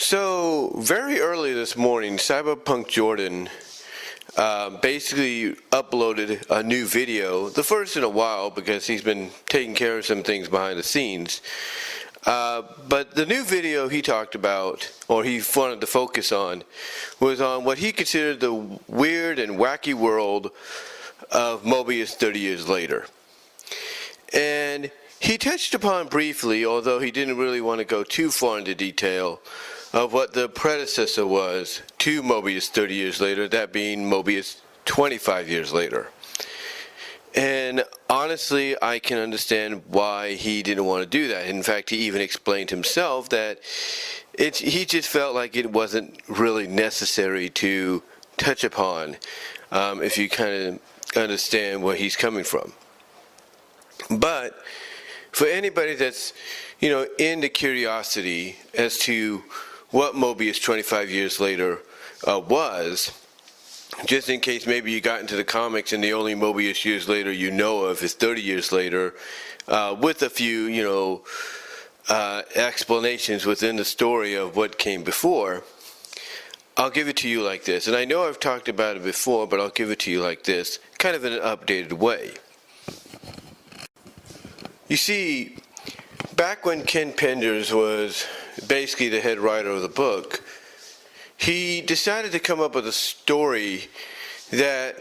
So, very early this morning, Cyberpunk Jordan basically uploaded a new video, the first in a while because he's been taking care of some things behind the scenes. But the new video he talked about, or he wanted to focus on, was on what he considered the weird and wacky world of Mobius 30 years later. And he touched upon briefly, although he didn't really want to go too far into detail, of what the predecessor was to Mobius 30 years later, that being Mobius 25 years later. And honestly, I can understand why he didn't want to do that. In fact, he even explained himself that he just felt like it wasn't really necessary to touch upon, if you kind of understand where he's coming from. But for anybody that's, into curiosity as to what Mobius 25 years later was, just in case maybe you got into the comics and the only Mobius years later you know of is 30 years later, with a few, explanations within the story of what came before, I'll give it to you like this. And I know I've talked about it before, but I'll give it to you like this, kind of in an updated way. You see, back when Ken Penders was basically the head writer of the book, he decided to come up with a story that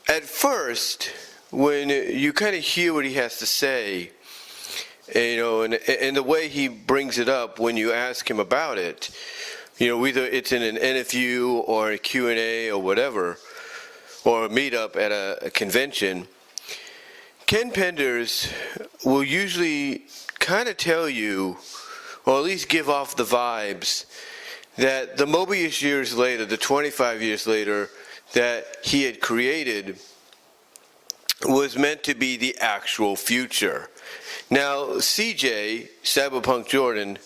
at first, when you kind of hear what he has to say, and the way he brings it up when you ask him about it, whether it's in an interview or a Q&A or whatever, or a meetup at a convention, Ken Penders will usually kind of tell you, or at least give off the vibes, that the Mobius years later, the 25 years later that he had created, was meant to be the actual future. Now, CJ, Cyberpunk Jordan,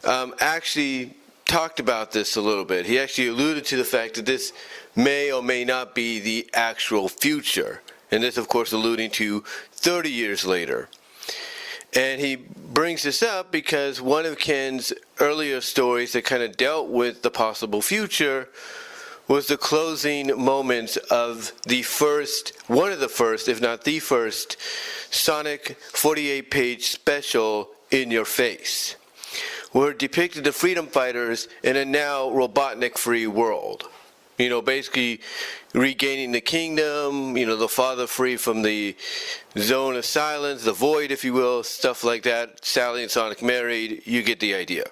actually talked about this a little bit. He actually alluded to the fact that this may or may not be the actual future. And this, of course, alluding to 30 years later. And he brings this up because one of Ken's earlier stories that kind of dealt with the possible future was the closing moments of one of the first, if not the first, Sonic 48-page special, In Your Face, where it depicted the freedom fighters in a now Robotnik-free world. Basically regaining the kingdom, the father free from the zone of silence, the void, if you will, stuff like that. Sally and Sonic married, you get the idea.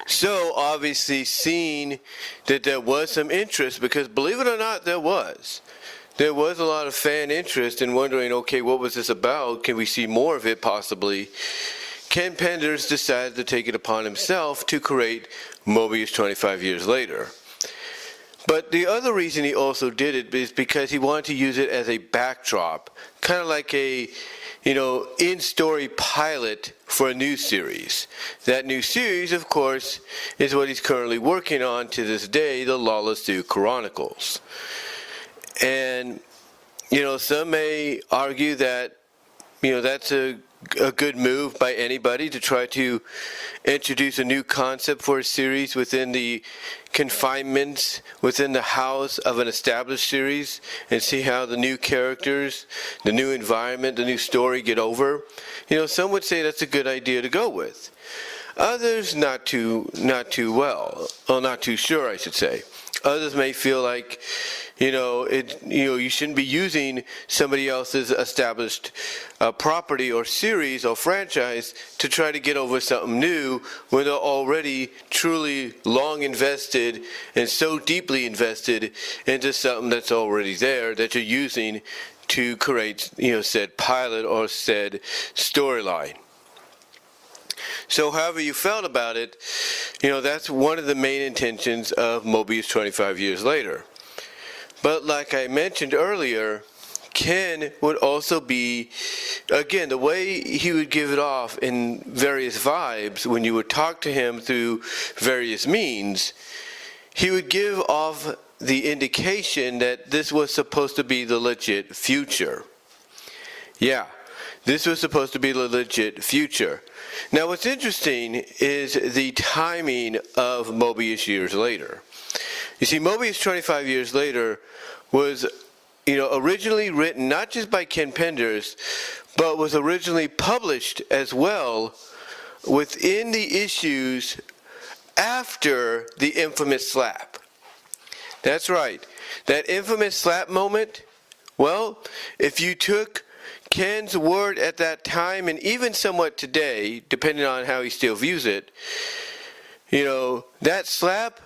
So, obviously, seeing that there was some interest, because believe it or not, there was a lot of fan interest in wondering, okay, what was this about? Can we see more of it, possibly? Ken Penders decided to take it upon himself to create Mobius 25 years later. But the other reason he also did it is because he wanted to use it as a backdrop, kind of like a, in-story pilot for a new series. That new series, of course, is what he's currently working on to this day, the Lawless 2 Chronicles. And, some may argue that, that's a good move by anybody to try to introduce a new concept for a series within the confinements, within the house of an established series, and see how the new characters, the new environment, the new story get over. Some would say that's a good idea to go with. Others not too well, or not too sure, I should say. Others may feel like, you shouldn't be using somebody else's established property or series or franchise to try to get over something new when they're already truly long invested and so deeply invested into something that's already there that you're using to create, said pilot or said storyline. So however you felt about it, that's one of the main intentions of Mobius 25 years later. But like I mentioned earlier, Ken would also be, again, the way he would give it off in various vibes when you would talk to him through various means, he would give off the indication that this was supposed to be the legit future. Yeah, This was supposed to be the legit future. Now, what's interesting is the timing of Mobius years later. You see, Mobius 25 years later was, originally written not just by Ken Penders, but was originally published as well within the issues after the infamous slap. That's right. That infamous slap moment, well, if you took Ken's word at that time, and even somewhat today, depending on how he still views it, that slap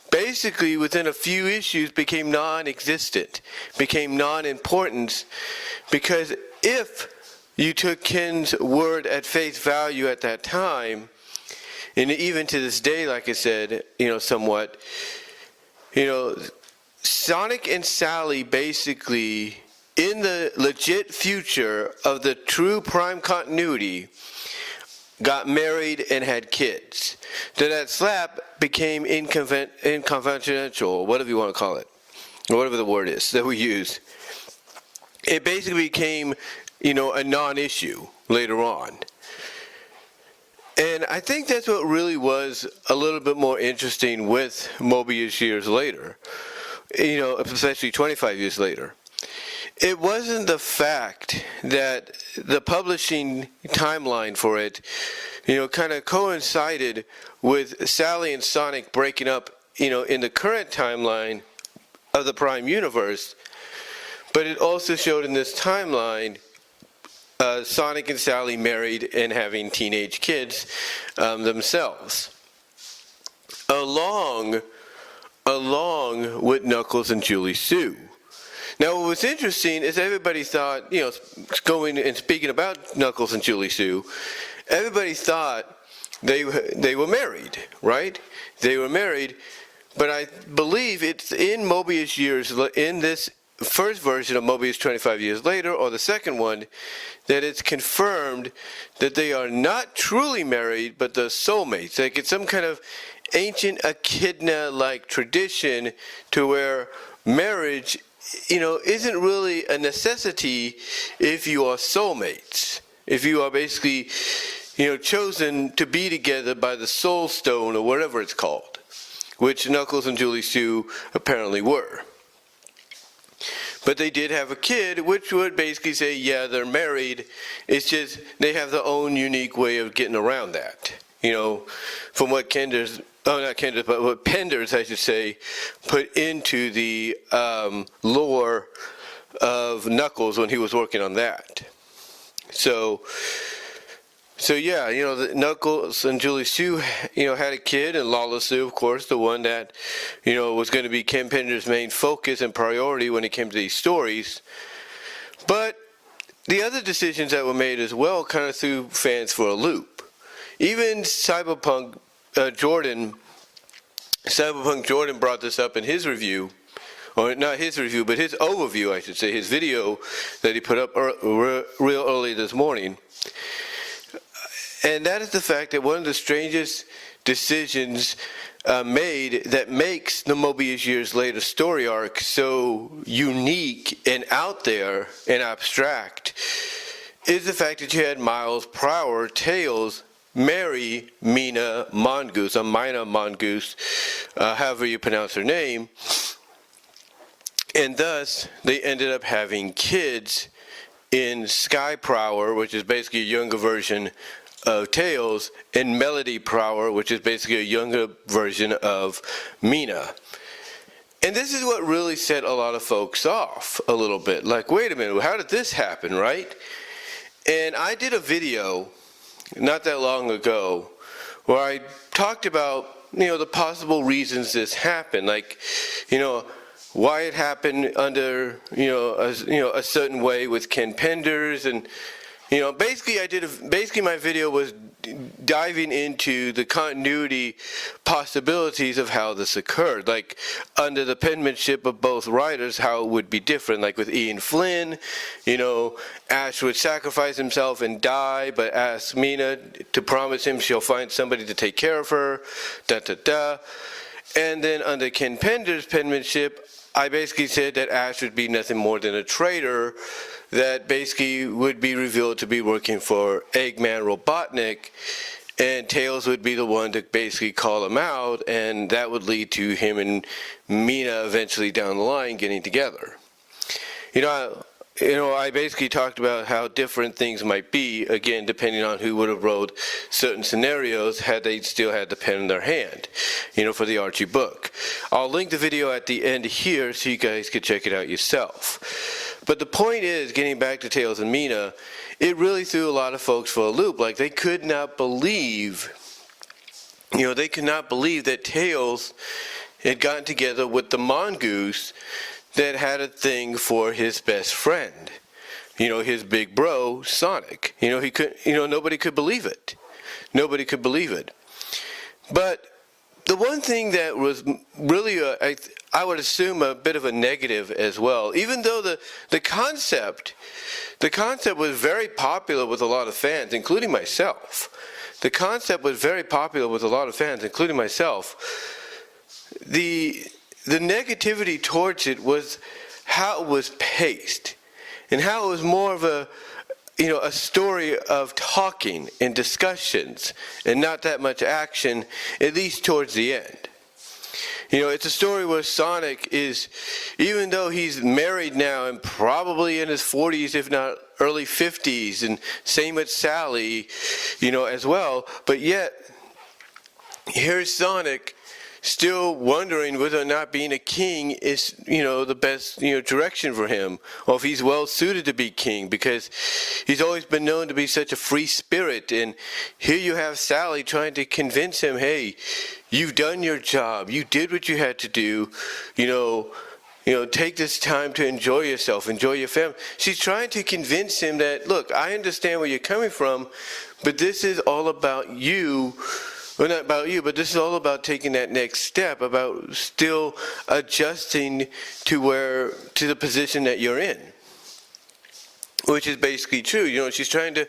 basically within a few issues became non-existent, became non-important, because if you took Ken's word at face value at that time, and even to this day, like I said, somewhat, Sonic and Sally basically, in the legit future of the true Prime continuity, got married and had kids. So that slap became inconventional, whatever you want to call it, or whatever the word is that we use. It basically became, a non-issue later on. And I think that's what really was a little bit more interesting with Mobius years later, especially 25 years later. It wasn't the fact that the publishing timeline for it, kind of coincided with Sally and Sonic breaking up, in the current timeline of the Prime universe, but it also showed in this timeline Sonic and Sally married and having teenage kids themselves, along with Knuckles and Julie Sue. Now, what was interesting is everybody thought, going and speaking about Knuckles and Julie Sue, everybody thought they were married, right? They were married, but I believe it's in Mobius years, in this first version of Mobius 25 years later, or the second one, that it's confirmed that they are not truly married, but they're soulmates. Like it's some kind of ancient echidna-like tradition to where marriage, isn't really a necessity if you are soulmates. If you are basically, chosen to be together by the soul stone or whatever it's called, which Knuckles and Julie Sue apparently were. But they did have a kid, which would basically say, yeah, they're married. It's just they have their own unique way of getting around that. From what Penders, I should say, put into the lore of Knuckles when he was working on that. So yeah, Knuckles and Julie Sue, had a kid, and Lala Sue, of course, the one that, was going to be Ken Penders' main focus and priority when it came to these stories. But the other decisions that were made as well kind of threw fans for a loop. Even Cyberpunk Jordan brought this up in his review, or not his review, but his overview, I should say, his video that he put up real early this morning. And that is the fact that one of the strangest decisions made that makes the Mobius years later story arc so unique and out there and abstract is the fact that you had Miles Prower, Tails, marry Mina Mongoose, however you pronounce her name, and thus they ended up having kids in Sky Prower, which is basically a younger version of Tails, and Melody Prower, which is basically a younger version of Mina. And this is what really set a lot of folks off a little bit. Like, wait a minute, how did this happen, right? And I did a video not that long ago where I talked about, the possible reasons this happened. Like, why it happened under, a certain way with Ken Penders, and basically my video was diving into the continuity possibilities of how this occurred. Like, under the penmanship of both writers, how it would be different. Like with Ian Flynn, Ash would sacrifice himself and die, but ask Mina to promise him she'll find somebody to take care of her, And then under Ken Penders' penmanship, I basically said that Ash would be nothing more than a traitor that basically would be revealed to be working for Eggman Robotnik, and Tails would be the one to basically call him out, and that would lead to him and Mina eventually down the line getting together. I basically talked about how different things might be, again, depending on who would have wrote certain scenarios had they still had the pen in their hand, for the Archie book. I'll link the video at the end here so you guys can check it out yourself. But the point is, getting back to Tails and Mina, it really threw a lot of folks for a loop. Like, they could not believe, that Tails had gotten together with the mongoose that had a thing for his best friend, his big bro, Sonic. Nobody could believe it. Nobody could believe it. But the one thing that was really, I would assume, a bit of a negative as well, even though the concept was very popular with a lot of fans, including myself. The concept was very popular with a lot of fans, including myself. The negativity towards it was how it was paced, and how it was more of a story of talking and discussions and not that much action, at least towards the end. It's a story where Sonic is, even though he's married now and probably in his 40s, if not early 50s, and same with Sally, as well, but yet here's Sonic still wondering whether or not being a king is, the best, direction for him, or if he's well suited to be king, because he's always been known to be such a free spirit. And here you have Sally trying to convince him, hey, you've done your job, you did what you had to do, take this time to enjoy yourself, enjoy your family. She's trying to convince him that, look, I understand where you're coming from, but this is all about you. Well, not about you, but this is all about taking that next step, about still adjusting to the position that you're in, which is basically true. She's trying to,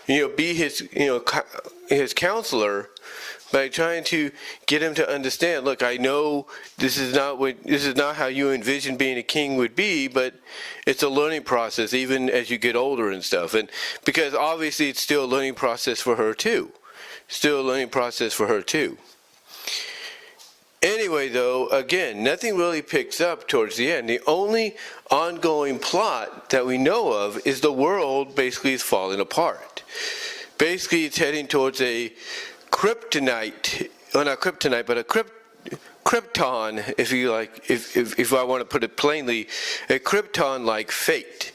be his counselor by trying to get him to understand. Look, I know this is not how you envision being a king would be, but it's a learning process, even as you get older and stuff. And because obviously it's still a learning process for her too. Anyway, though, again, nothing really picks up towards the end. The only ongoing plot that we know of is the world basically is falling apart. Basically, it's heading towards a kryptonite, well, not kryptonite, but a krypton, if you like, if I want to put it plainly, a krypton-like fate.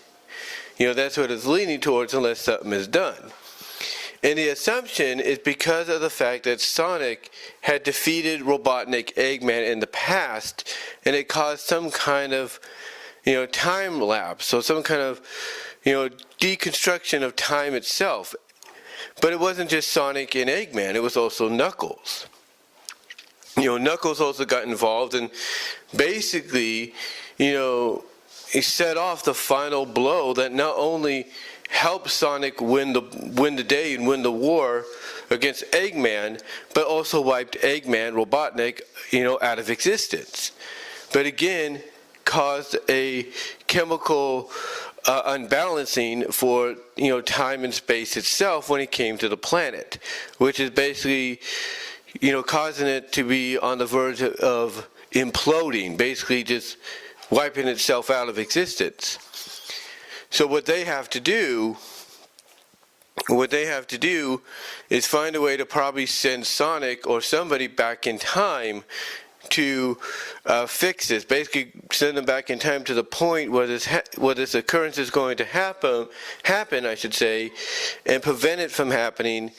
That's what it's leaning towards unless something is done. And the assumption is because of the fact that Sonic had defeated Robotnik Eggman in the past, and it caused some kind of, time lapse, so some kind of, deconstruction of time itself. But it wasn't just Sonic and Eggman, it was also Knuckles. Knuckles also got involved, and basically, he set off the final blow that not only helped Sonic win the day and win the war against Eggman, but also wiped Eggman, Robotnik, out of existence. But again, caused a chemical unbalancing for time and space itself when it came to the planet, which is basically causing it to be on the verge of imploding, basically just wiping itself out of existence. So what they have to do is find a way to probably send Sonic or somebody back in time to fix this. Basically, send them back in time to the point where this occurrence is going to happen, I should say, and prevent it from happening,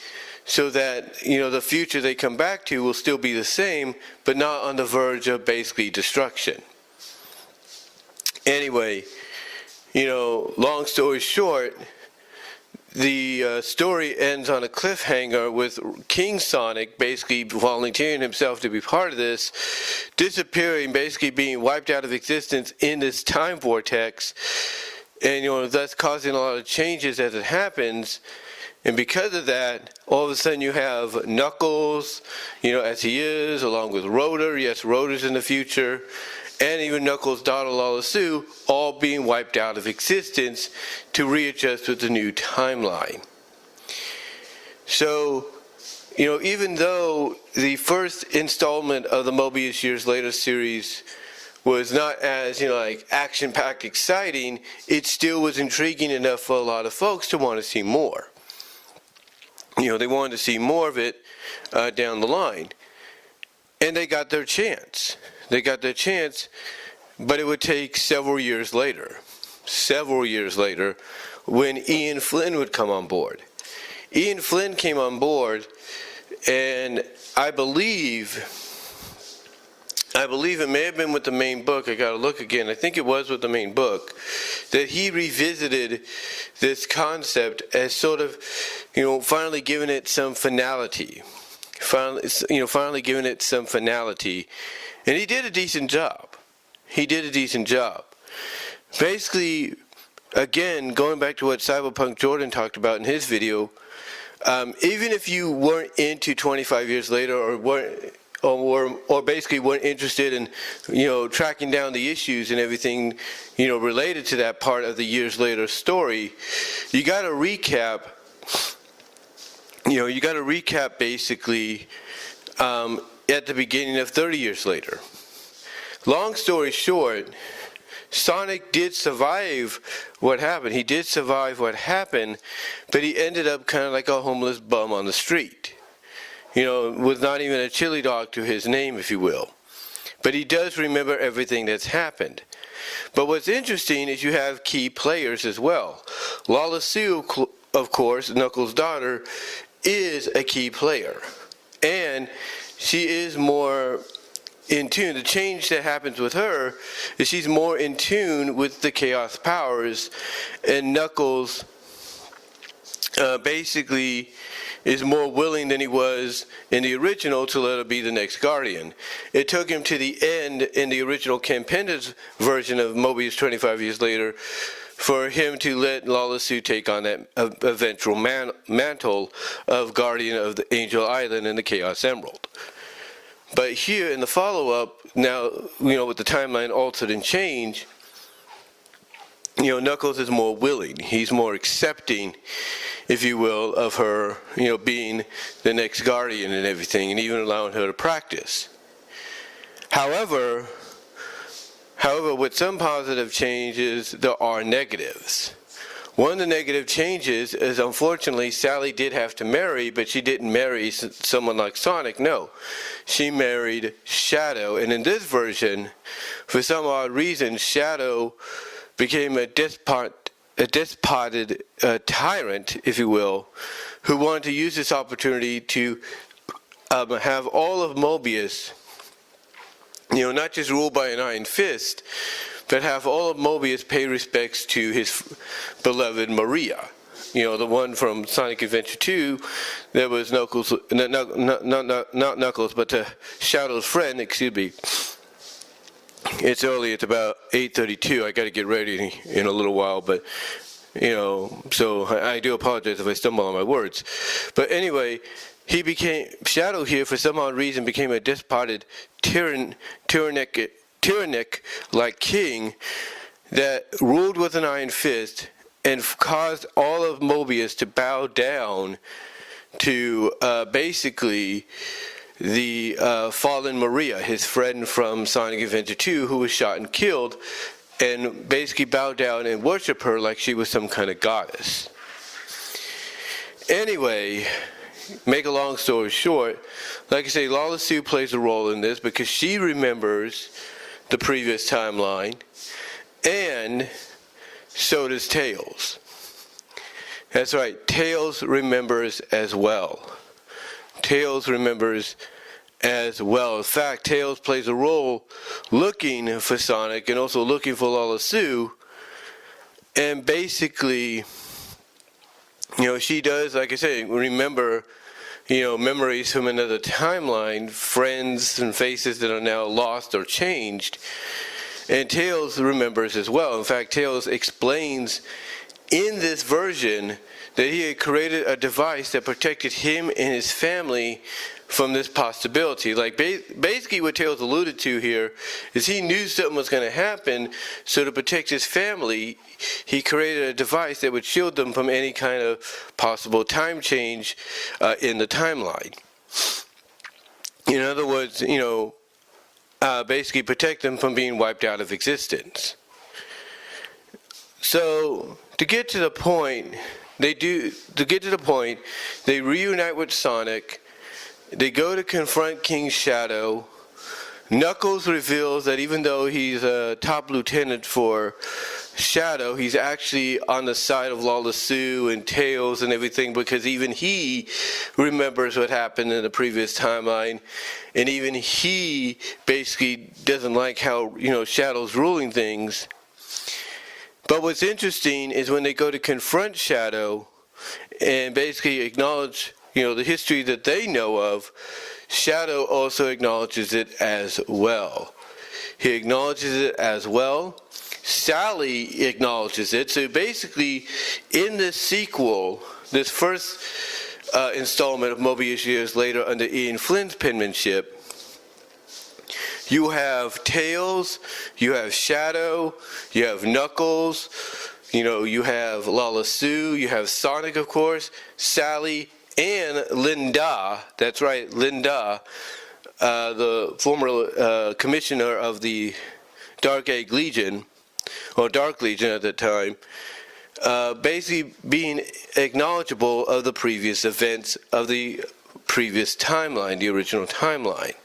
so that the future they come back to will still be the same, but not on the verge of basically destruction. Anyway. Long story short, the story ends on a cliffhanger with King Sonic basically volunteering himself to be part of this, disappearing, basically being wiped out of existence in this time vortex, and thus causing a lot of changes as it happens. And because of that, all of a sudden you have Knuckles, as he is, along with Rotor. Yes, Rotor's in the future. and even Knuckles' daughter Lala Sue all being wiped out of existence to readjust with the new timeline. So, even though the first installment of the Mobius Years Later series was not as, action-packed exciting, it still was intriguing enough for a lot of folks to want to see more. They wanted to see more of it down the line. And they got their chance. But it would take several years later, when Ian Flynn would come on board. Ian Flynn came on board, and I believe it may have been with the main book. I got to look again. I think it was with the main book that he revisited this concept as sort of, finally giving it some finality. Finally giving it some finality, and he did a decent job. Basically, again, going back to what Cyberpunk Jordan talked about in his video, even if you weren't into 25 years later, or basically weren't interested in, tracking down the issues and everything, related to that part of the Years Later story, you got to recap. You got to recap basically at the beginning of 30 years later. Long story short, Sonic did survive what happened. He did survive what happened, but he ended up kind of like a homeless bum on the street. With not even a chili dog to his name, if you will. But he does remember everything that's happened. But what's interesting is you have key players as well. Lala Sue, of course, Knuckles' daughter, is a key player, and she is more in tune. The change that happens with her is she's more in tune with the Chaos powers, and Knuckles basically is more willing than he was in the original to let her be the next Guardian. It took him to the end in the original Campenda's version of Mobius 25 years later for him to let Lala Sue take on that eventual mantle of Guardian of the Angel Island and the Chaos Emerald. But here in the follow-up, now, with the timeline altered and changed, Knuckles is more willing. He's more accepting, if you will, of her, being the next Guardian and everything, and even allowing her to practice. However, with some positive changes, there are negatives. One of the negative changes is, unfortunately, Sally did have to marry, but she didn't marry someone like Sonic. No, she married Shadow, and in this version, for some odd reason, Shadow became a despoted tyrant, if you will, who wanted to use this opportunity to have all of Mobius, not just ruled by an iron fist, but have all of Mobius pay respects to his beloved Maria. The one from Sonic Adventure 2 that was Knuckles, not Knuckles, but Shadow's friend, excuse me. It's early, it's about 8:32. I got to get ready in a little while, but, so I do apologize if I stumble on my words. But anyway, Shadow here, for some odd reason, became a despoted tyrannic-like king that ruled with an iron fist and caused all of Mobius to bow down to basically the fallen Maria, his friend from Sonic Adventure 2, who was shot and killed, and basically bow down and worship her like she was some kind of goddess. Anyway, make a long story short, like I say, Lala Sue plays a role in this because she remembers the previous timeline, and so does Tails. That's right, Tails remembers as well. Tails remembers as well. In fact, Tails plays a role looking for Sonic and also looking for Lala Sue, and basically, she does, like I say, remember, memories from another timeline, friends and faces that are now lost or changed, and Tails remembers as well. In fact, Tails explains in this version that he had created a device that protected him and his family from this possibility. Like basically what Tails alluded to here is he knew something was going to happen, so to protect his family, he created a device that would shield them from any kind of possible time change in the timeline. In other words, basically protect them from being wiped out of existence. So to get to the point, they reunite with Sonic. They go to confront King Shadow. Knuckles reveals that even though he's a top lieutenant for Shadow, he's actually on the side of Lawless Sue and Tails and everything, because even he remembers what happened in the previous timeline, and even he basically doesn't like how Shadow's ruling things. But what's interesting is when they go to confront Shadow and basically acknowledge the history that they know of, Shadow also acknowledges it as well. He acknowledges it as well. Sally acknowledges it. So basically, in this sequel, this first installment of Mobius Years Later under Ian Flynn's penmanship, you have Tails, you have Shadow, you have Knuckles, you have Lawless Sue, you have Sonic, of course, Sally, and Linda. That's right, Linda, the former commissioner of the Dark Egg Legion, or Dark Legion at that time, basically being acknowledgeable of the previous events of the previous timeline, the original timeline.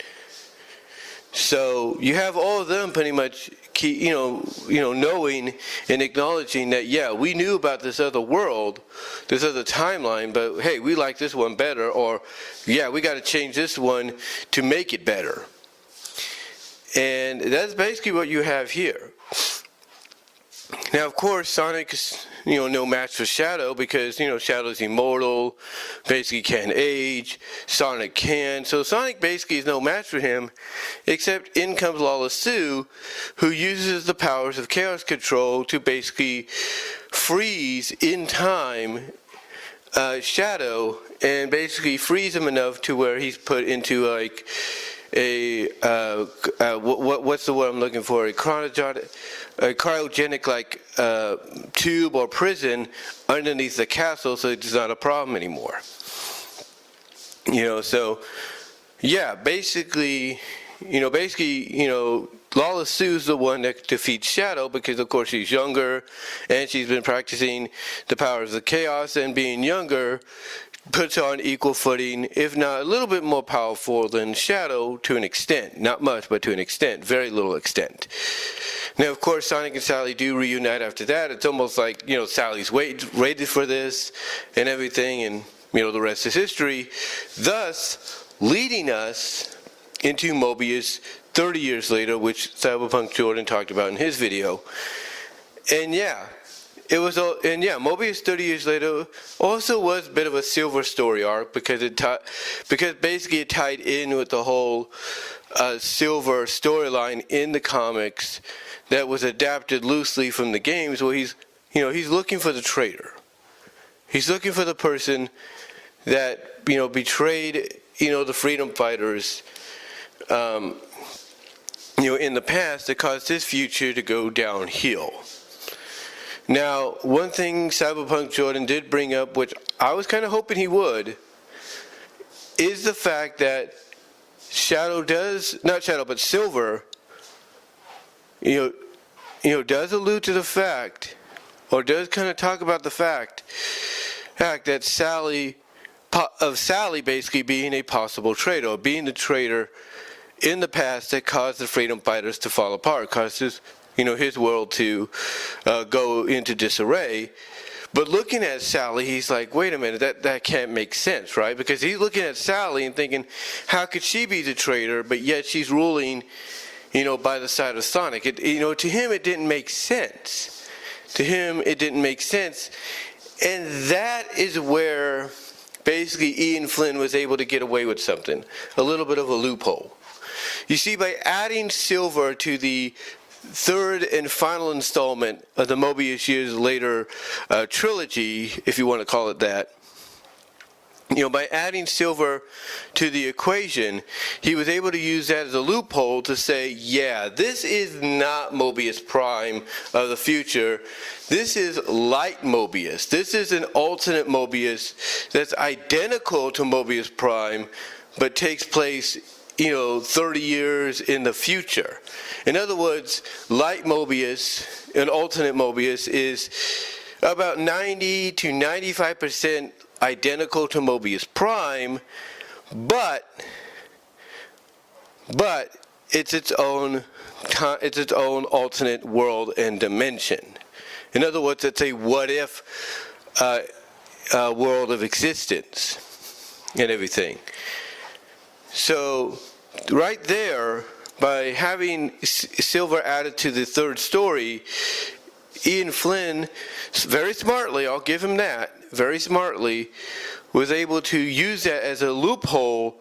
So you have all of them pretty much, knowing and acknowledging that, yeah, we knew about this other world, this other timeline, but hey, we like this one better, or yeah, we got to change this one to make it better. And that's basically what you have here. Now, of course, Sonic is, no match for Shadow, because, Shadow's immortal, basically can't age, Sonic can. So Sonic basically is no match for him, except in comes Lawless Sue, who uses the powers of Chaos Control to basically freeze in time Shadow, and basically freeze him enough to where he's put into like what's the word I'm looking for? A cryogenic like tube or prison underneath the castle, so it's not a problem anymore. So yeah, basically, Lawless Sue's the one that defeats Shadow, because of course she's younger and she's been practicing the powers of chaos, and being younger puts her on equal footing, if not a little bit more powerful than Shadow to an extent. Not much, but to an extent, very little extent. Now, of course, Sonic and Sally do reunite after that. It's almost like, Sally's waited for this and everything, and, the rest is history. Thus, leading us into Mobius 30 years later, which Cyberpunk Jordan talked about in his video. And yeah, Mobius 30 years later also was a bit of a silver story arc, because basically it tied in with the whole silver storyline in the comics that was adapted loosely from the games, where he's looking for the traitor. He's looking for the person that, betrayed, the freedom fighters, in the past, that caused his future to go downhill. Now, one thing Cyberpunk Jordan did bring up, which I was kind of hoping he would, is the fact that Silver, does allude to the fact, or does kind of talk about the fact that Sally basically being a possible traitor, or being the traitor in the past that caused the freedom fighters to fall apart, caused his world to go into disarray. But looking at Sally, he's like, wait a minute, that can't make sense, right? Because he's looking at Sally and thinking, how could she be the traitor, but yet she's ruling, by the side of Sonic? To him, it didn't make sense. And that is where basically Ian Flynn was able to get away with something, a little bit of a loophole. You see, by adding Silver to the third and final installment of the Mobius Years Later trilogy, if you want to call it that, by adding silver to the equation, he was able to use that as a loophole to say, yeah, this is not Mobius Prime of the future. This is light Mobius. This is an alternate Mobius that's identical to Mobius Prime, but takes place 30 years in the future. In other words, light Mobius, an alternate Mobius, is about 90 to 95% identical to Mobius Prime, but it's its own alternate world and dimension. In other words, it's a what-if world of existence and everything. So right there, by having silver added to the third story, Ian Flynn, very smartly, I'll give him that, very smartly, was able to use that as a loophole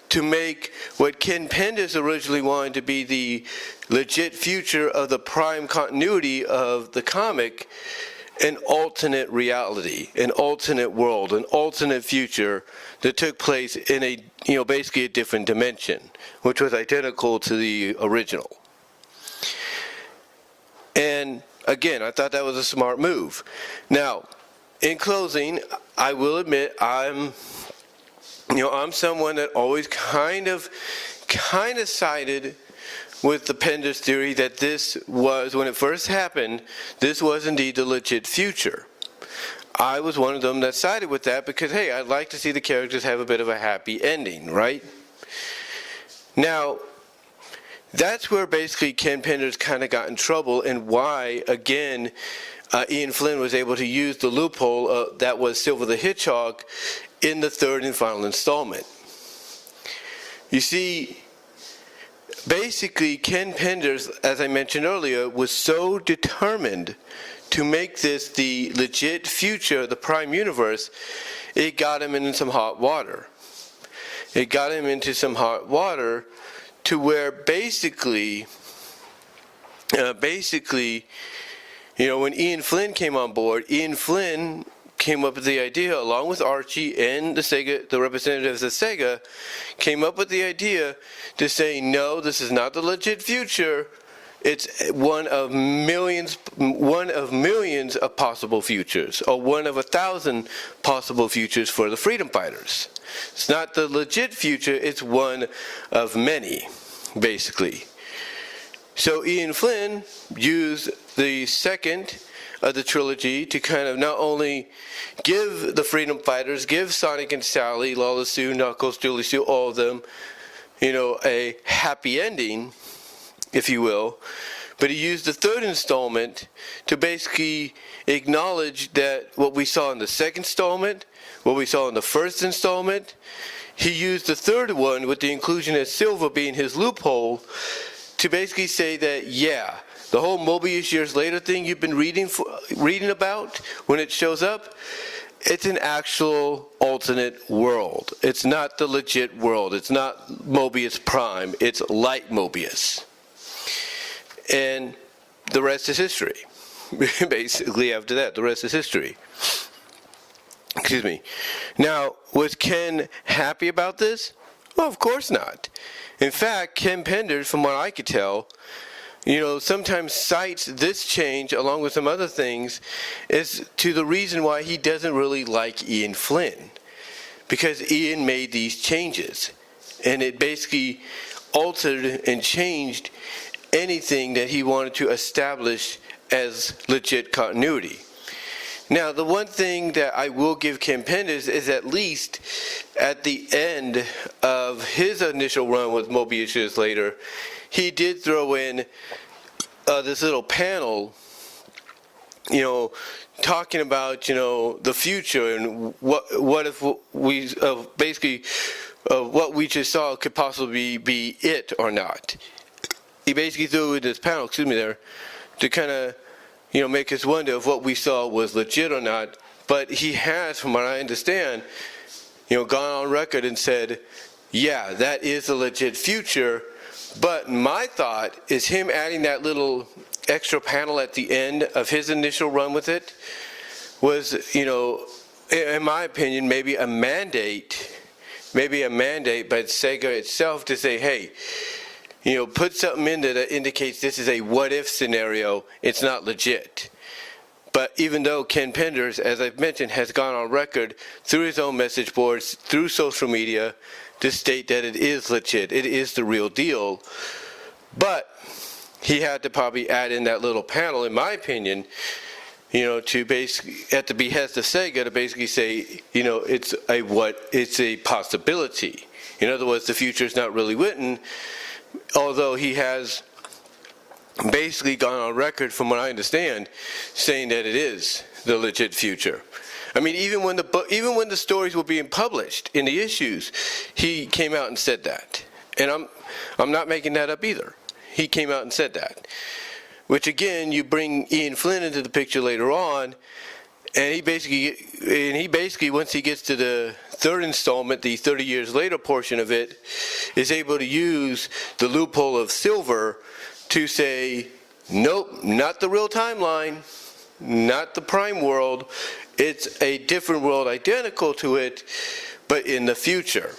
to make what Ken Pendis originally wanted to be the legit future of the Prime continuity of the comic, an alternate reality, an alternate world, an alternate future that took place in a, basically a different dimension, which was identical to the original. And again, I thought that was a smart move. Now, in closing, I will admit I'm someone that always kind of sided with the Pendis theory that this was, when it first happened, this was indeed the legit future. I was one of them that sided with that because, hey, I'd like to see the characters have a bit of a happy ending, right? Now, that's where basically Ken Penders kind of got in trouble, and why, again, Ian Flynn was able to use the loophole that was Silver the Hedgehog in the third and final installment. You see, basically Ken Penders, as I mentioned earlier, was so determined to make this the legit future of the Prime Universe, it got him into some hot water. It got him into some hot water to where basically, when Ian Flynn came on board, Ian Flynn came up with the idea, along with Archie and the representatives of Sega, came up with the idea to say, no, this is not the legit future. It's one of millions of possible futures, or one of 1,000 possible futures for the freedom fighters. It's not the legit future, it's one of many, basically. So Ian Flynn used the second of the trilogy to kind of not only give the freedom fighters, give Sonic and Sally, Lawless Sue, Knuckles, Julie Sue, all of them, a happy ending, if you will. But he used the third installment to basically acknowledge that what we saw in the second installment, what we saw in the first installment, he used the third one with the inclusion of Silver being his loophole to basically say that, yeah, the whole Mobius Years Later thing you've been reading about when it shows up, it's an actual alternate world. It's not the legit world. It's not Mobius Prime. It's light Mobius. And the rest is history. Basically, after that, the rest is history. Excuse me. Now, was Ken happy about this? Well, of course not. In fact, Ken Penders, from what I could tell, sometimes cites this change, along with some other things, as to the reason why he doesn't really like Ian Flynn. Because Ian made these changes. And it basically altered and changed anything that he wanted to establish as legit continuity. Now, the one thing that I will give Ken Penders is, at least at the end of his initial run with Mobius Years Later, he did throw in this little panel, talking about, the future and what if we basically what we just saw could possibly be it or not. He basically threw in this panel, to kind of, make us wonder if what we saw was legit or not. But he has, from what I understand, gone on record and said, yeah, that is a legit future, But my thought is him adding that little extra panel at the end of his initial run with it was, in my opinion, maybe a mandate by Sega itself to say, hey, put something in there that indicates this is a what-if scenario. It's not legit. But even though Ken Penders, as I've mentioned, has gone on record through his own message boards, through social media, to state that it is legit, it is the real deal, but he had to probably add in that little panel, in my opinion, to basically, at the behest of Sega, to basically say, it's a possibility. In other words, the future is not really written, although he has basically gone on record, from what I understand, saying that it is the legit future. I mean, even when the stories were being published in the issues, he came out and said that. And I'm not making that up either. He came out and said that. Which again, you bring Ian Flynn into the picture later on, and he basically, once he gets to the third installment, the 30 years later portion of it, is able to use the loophole of Silver to say, nope, not the real timeline, not the Prime world. It's a different world identical to it, but in the future.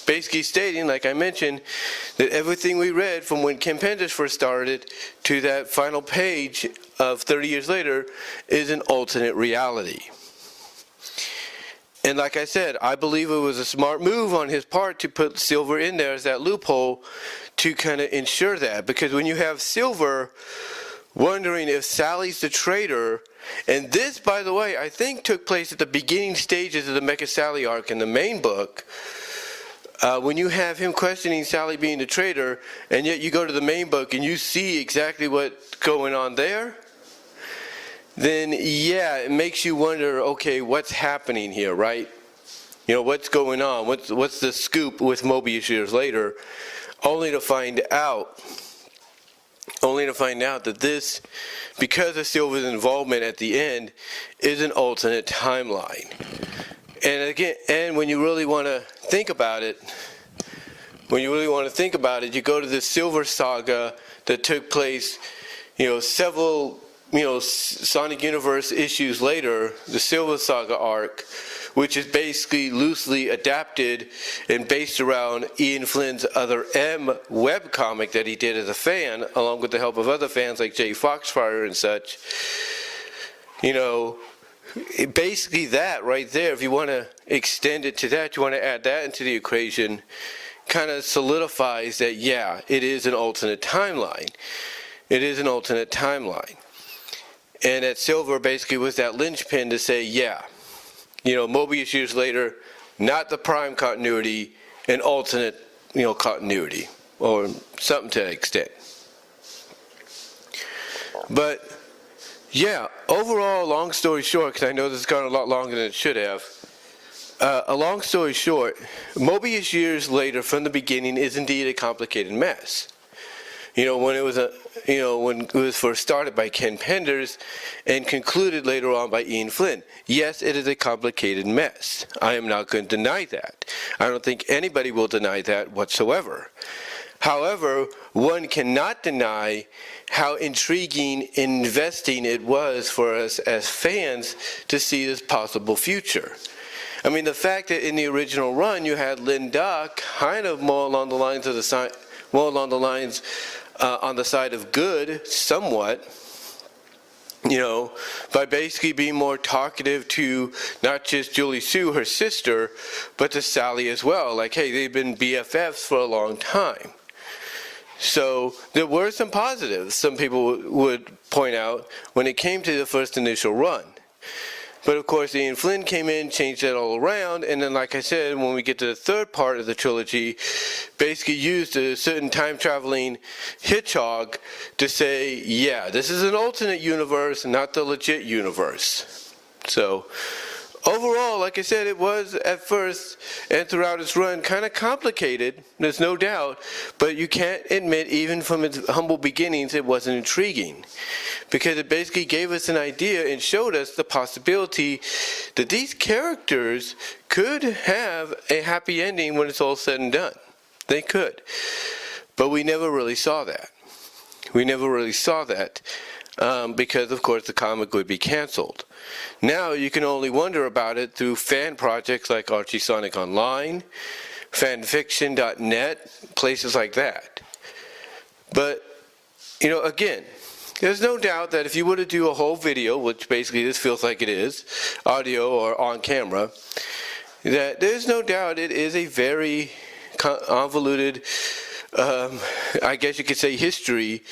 Basically stating, like I mentioned, that everything we read from when Ken Penders first started to that final page of 30 years later is an alternate reality. And like I said, I believe it was a smart move on his part to put Silver in there as that loophole to kind of ensure that. Because when you have Silver wondering if Sally's the traitor, and this, by the way, I think took place at the beginning stages of the Mecha Sally arc in the main book, when you have him questioning Sally being the traitor, and yet you go to the main book and you see exactly what's going on there, then yeah, it makes you wonder, okay, what's happening here, right? What's going on? What's the scoop with Mobius years later? Only to find out that this, because of Silver's involvement at the end, is an alternate timeline. And again, and when you really want to think about it, you go to the Silver saga that took place, several, Sonic Universe issues later, the Silver Saga arc, which is basically loosely adapted and based around Ian Flynn's Other M webcomic that he did as a fan, along with the help of other fans like Jay Foxfire and such. Basically that right there, if you want to extend it to that, you want to add that into the equation, kind of solidifies that, yeah, it is an alternate timeline. It is an alternate timeline. And that Silver basically was that linchpin to say, yeah, Mobius years later, not the Prime continuity, an alternate, continuity, or something to that extent. But, yeah, overall, long story short, because I know this has gone a lot longer than it should have, a long story short, Mobius years later from the beginning is indeed a complicated mess. When it was first started by Ken Penders and concluded later on by Ian Flynn. Yes, it is a complicated mess. I am not going to deny that. I don't think anybody will deny that whatsoever. However, one cannot deny how intriguing and investing it was for us as fans to see this possible future. I mean, the fact that in the original run you had Linda kind of more along the lines of on the side of good, somewhat, by basically being more talkative to not just Julie Sue, her sister, but to Sally as well. Like, hey, they've been BFFs for a long time. So there were some positives, some people would point out, when it came to the first initial run. But of course, Ian Flynn came in, changed that all around, and then, like I said, when we get to the third part of the trilogy, basically used a certain time-traveling hedgehog to say, yeah, this is an alternate universe, not the legit universe. So, overall, like I said, it was at first and throughout its run kind of complicated, there's no doubt, but you can't admit, even from its humble beginnings, it wasn't intriguing. Because it basically gave us an idea and showed us the possibility that these characters could have a happy ending when it's all said and done. They could. But we never really saw that. Because, of course, the comic would be canceled. Now you can only wonder about it through fan projects like Archie Sonic Online, fanfiction.net, places like that. But, again, there's no doubt that if you were to do a whole video, which basically this feels like it is, audio or on camera, that there's no doubt it is a very convoluted, I guess you could say, history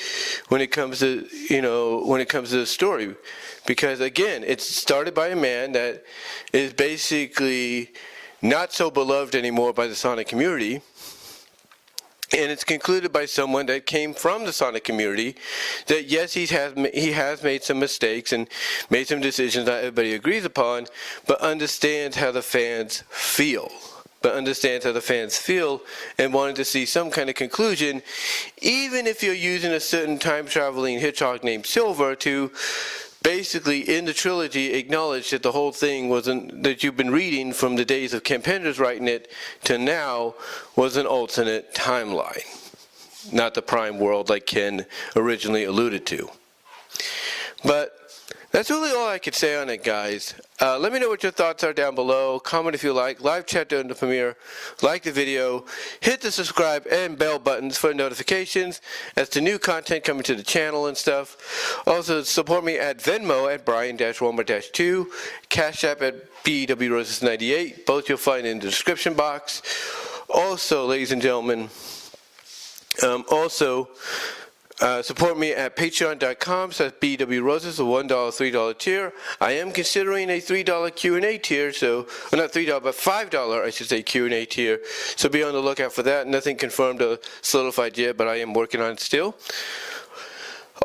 when it comes to the story, because again, it's started by a man that is basically not so beloved anymore by the Sonic community, and it's concluded by someone that came from the Sonic community, that yes, he has made some mistakes and made some decisions that everybody agrees upon, but understands how the fans feel. And wanted to see some kind of conclusion, even if you're using a certain time-traveling hedgehog named Silver to basically, in the trilogy, acknowledge that the whole thing that you've been reading from the days of Ken Penders writing it to now was an alternate timeline, not the prime world like Ken originally alluded to. But that's really all I could say on it, guys. Let me know what your thoughts are down below. Comment if you like. Live chat during the premiere. Like the video. Hit the subscribe and bell buttons for notifications as to new content coming to the channel and stuff. Also, support me at Venmo at Brian-Walmer-2. Cash App at BWRoses98. Both you'll find in the description box. Also, ladies and gentlemen, support me at patreon.com/BWRoses, a $1, $3 tier. I am considering a $3 Q&A tier, so, well, not $3, but $5, I should say, Q&A tier. So be on the lookout for that. Nothing confirmed or solidified yet, but I am working on it still.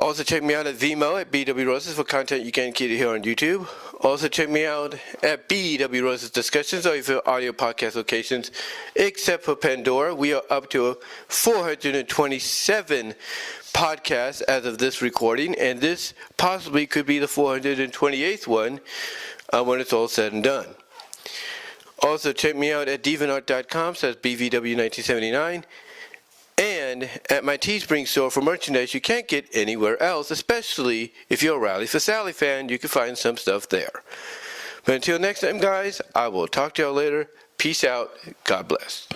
Also check me out at VENMO at BWRoses for content you can't get here on YouTube. Also check me out at BWRoses Discussions or your audio podcast locations, except for Pandora. We are up to 427 podcasts as of this recording, and this possibly could be the 428th one when it's all said and done. Also check me out at deviantart.com/BVW1979. And at my Teespring store for merchandise you can't get anywhere else, especially if you're a Rally for Sally fan, you can find some stuff there. But until next time, guys, I will talk to y'all later. Peace out. God bless.